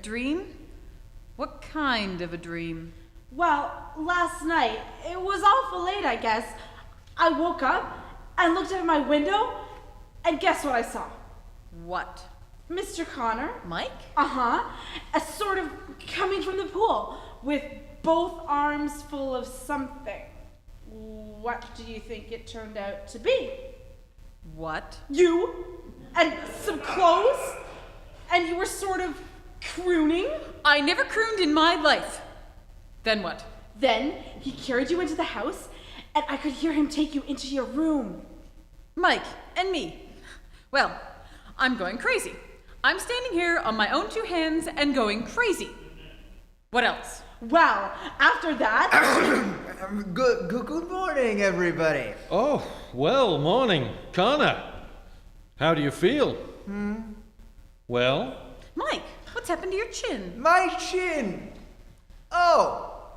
dream? What kind of a dream? Well, last night, it was awful late, I guess. I woke up and looked out my window, and guess what I saw? What? Mr. Connor. Mike? Uh-huh. A sort of coming from the pool with both arms full of something. What do you think it turned out to be? What? You and some clothes, and you were sort of crooning. I never crooned in my life. Then what? Then he carried you into the house, and I could hear him take you into your room. Mike and me. Well, I'm going crazy. I'm standing here on my own two hands and going crazy. What else? Well, after that... Good morning, everybody. Oh, well, morning. Connor, how do you feel? Well? Mike, what's happened to your chin? My chin. Oh.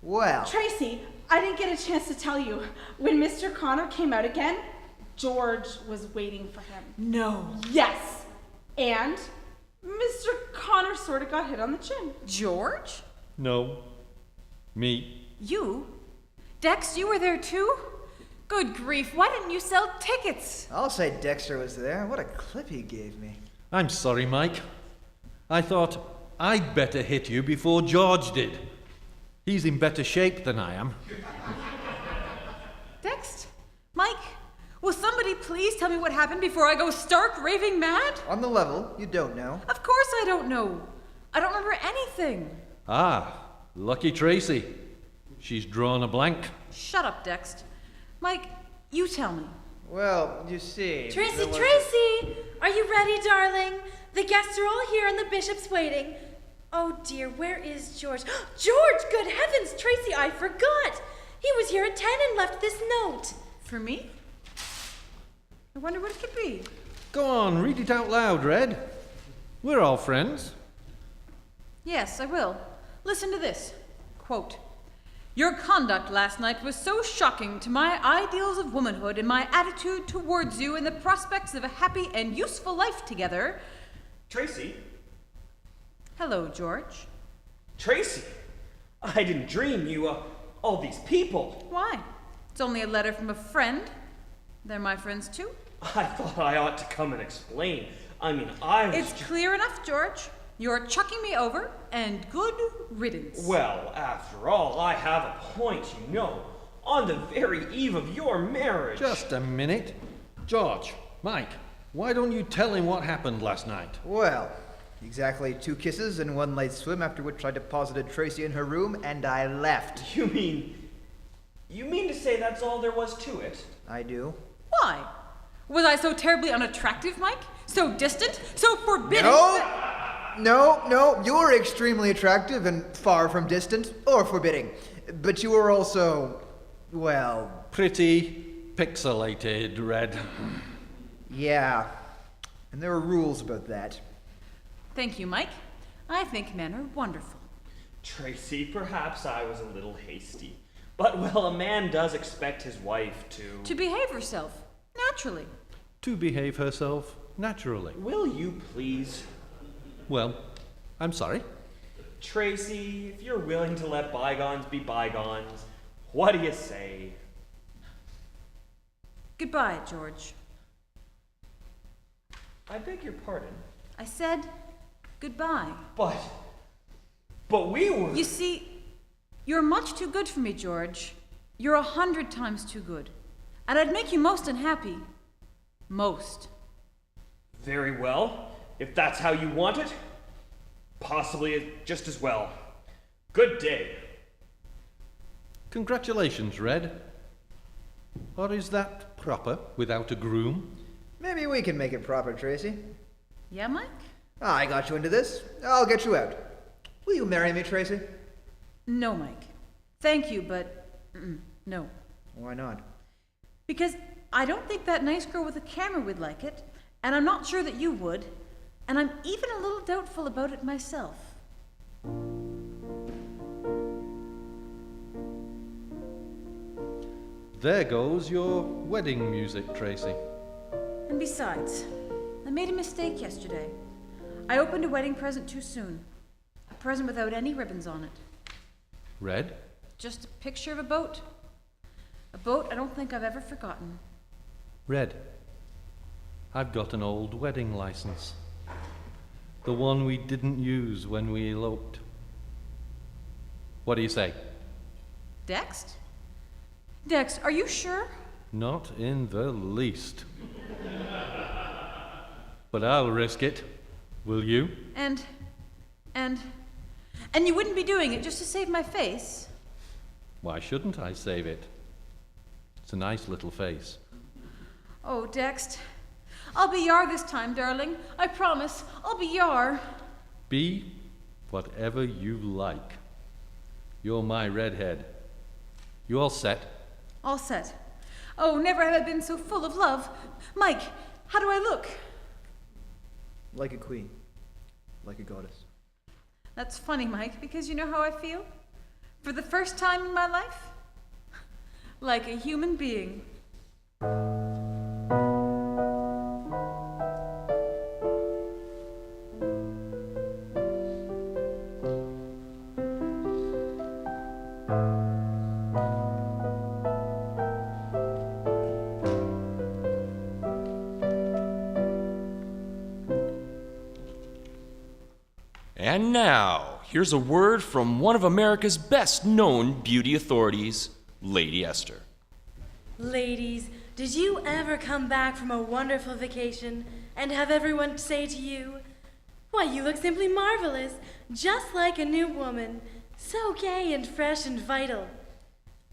Well. Tracy, I didn't get a chance to tell you. When Mr. Connor came out again, George was waiting for him. No. Yes. And Mr. Connor sort of got hit on the chin. George? No. Me. You? Dex, you were there too? Good grief, why didn't you sell tickets? I'll say Dexter was there. What a clip he gave me. I'm sorry, Mike. I thought I'd better hit you before George did. He's in better shape than I am. Dex? Mike? Will somebody please tell me what happened before I go stark raving mad? On the level, you don't know. Of course I don't know. I don't remember anything. Ah, lucky Tracy. She's drawn a blank. Shut up, Dex. Mike, you tell me. Well, you see... Tracy, Tracy! Are you ready, darling? The guests are all here and the bishop's waiting. Oh dear, where is George? George, good heavens, Tracy, I forgot. He was here at 10 and left this note. For me? I wonder what it could be. Go on, read it out loud, Red. We're all friends. Yes, I will. Listen to this. Quote, "Your conduct last night was so shocking to my ideals of womanhood and my attitude towards you and the prospects of a happy and useful life together." Tracy? Hello, George. Tracy? I didn't dream you, all these people. Why? It's only a letter from a friend. They're my friends too. I thought I ought to come and explain. I mean, I was It's clear enough, George. You're chucking me over, and good riddance. Well, after all, I have a point, you know. On the very eve of your marriage. Just a minute. George, Mike, why don't you tell him what happened last night? Well, exactly 2 kisses and 1 light swim, after which I deposited Tracy in her room and I left. You mean to say that's all there was to it? I do. Why? Was I so terribly unattractive, Mike? So distant? So forbidding? No, you're extremely attractive and far from distant or forbidding. But you were also, well... Pretty pixelated, Red. Yeah, and there are rules about that. Thank you, Mike. I think men are wonderful. Tracy, perhaps I was a little hasty. But, well, a man does expect his wife to... To behave herself, naturally. To behave herself naturally. Will you please? Well, I'm sorry. Tracy, if you're willing to let bygones be bygones, what do you say? Goodbye, George. I beg your pardon. I said goodbye. But we were... You see, you're much too good for me, George. You're 100 times too good. And I'd make you most unhappy. Most. Very well. If that's how you want it, possibly just as well. Good day. Congratulations, Red. Or is that proper without a groom? Maybe we can make it proper, Tracy. Yeah, Mike? I got you into this. I'll get you out. Will you marry me, Tracy? No, Mike. Thank you, but no. Why not? Because I don't think that nice girl with a camera would like it, and I'm not sure that you would, and I'm even a little doubtful about it myself. There goes your wedding music, Tracy. And besides, I made a mistake yesterday. I opened a wedding present too soon. A present without any ribbons on it. Red? Just a picture of a boat. A boat I don't think I've ever forgotten. Red. I've got an old wedding license. The one we didn't use when we eloped. What do you say? Dex? Dex, are you sure? Not in the least. But I'll risk it. Will you? And you wouldn't be doing it just to save my face? Why shouldn't I save it? It's a nice little face. Oh, Dex, I'll be yar this time, darling. I promise, I'll be yar. Be whatever you like. You're my redhead. You all set? All set. Oh, never have I been so full of love. Mike, how do I look? Like a queen. Like a goddess. That's funny, Mike, because you know how I feel? For the first time in my life? Like a human being. And now, here's a word from one of America's best-known beauty authorities, Lady Esther. Ladies, did you ever come back from a wonderful vacation and have everyone say to you, "Why, you look simply marvelous, just like a new woman, so gay and fresh and vital"?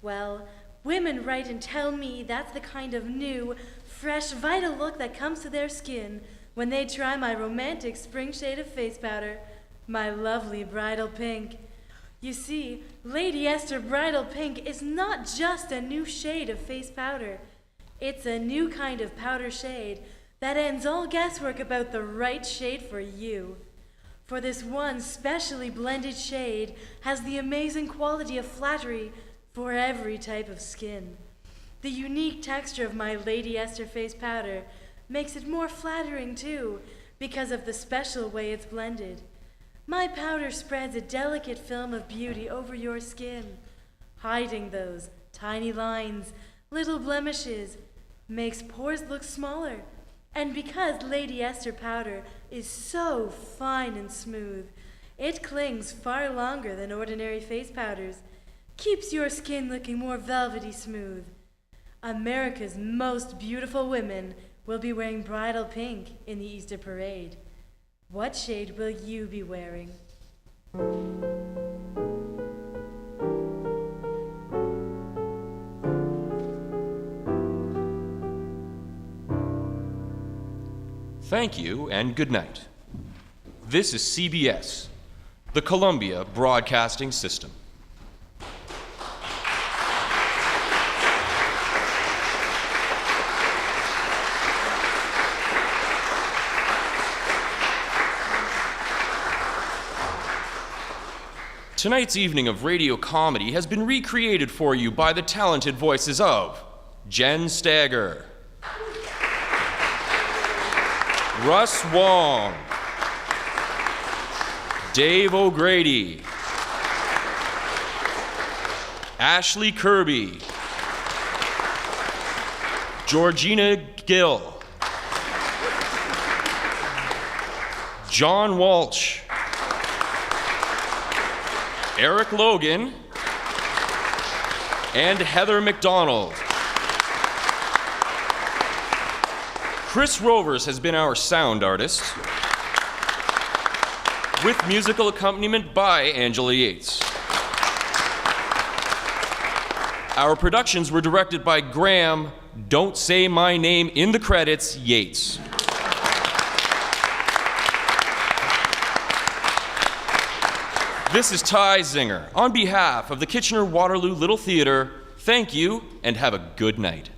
Well, women write and tell me that's the kind of new, fresh, vital look that comes to their skin when they try my romantic spring shade of face powder, my lovely bridal pink. You see, Lady Esther Bridal Pink is not just a new shade of face powder. It's a new kind of powder shade that ends all guesswork about the right shade for you. For this one specially blended shade has the amazing quality of flattery for every type of skin. The unique texture of my Lady Esther face powder makes it more flattering too, because of the special way it's blended. My powder spreads a delicate film of beauty over your skin, hiding those tiny lines, little blemishes, makes pores look smaller. And because Lady Esther powder is so fine and smooth, it clings far longer than ordinary face powders, keeps your skin looking more velvety smooth. America's most beautiful women will be wearing bridal pink in the Easter parade. What shade will you be wearing? Thank you and good night. This is CBS, the Columbia Broadcasting System. Tonight's evening of radio comedy has been recreated for you by the talented voices of Jen Stagger, Russ Wong, Dave O'Grady, Ashley Kirby, Georgina Gill, John Walsh, Eric Logan, and Heather McDonald. Chris Rovers has been our sound artist, with musical accompaniment by Angela Yates. Our productions were directed by Graham, don't say my name in the credits, Yates. This is Ty Zinger. On behalf of the Kitchener-Waterloo Little Theatre, thank you and have a good night.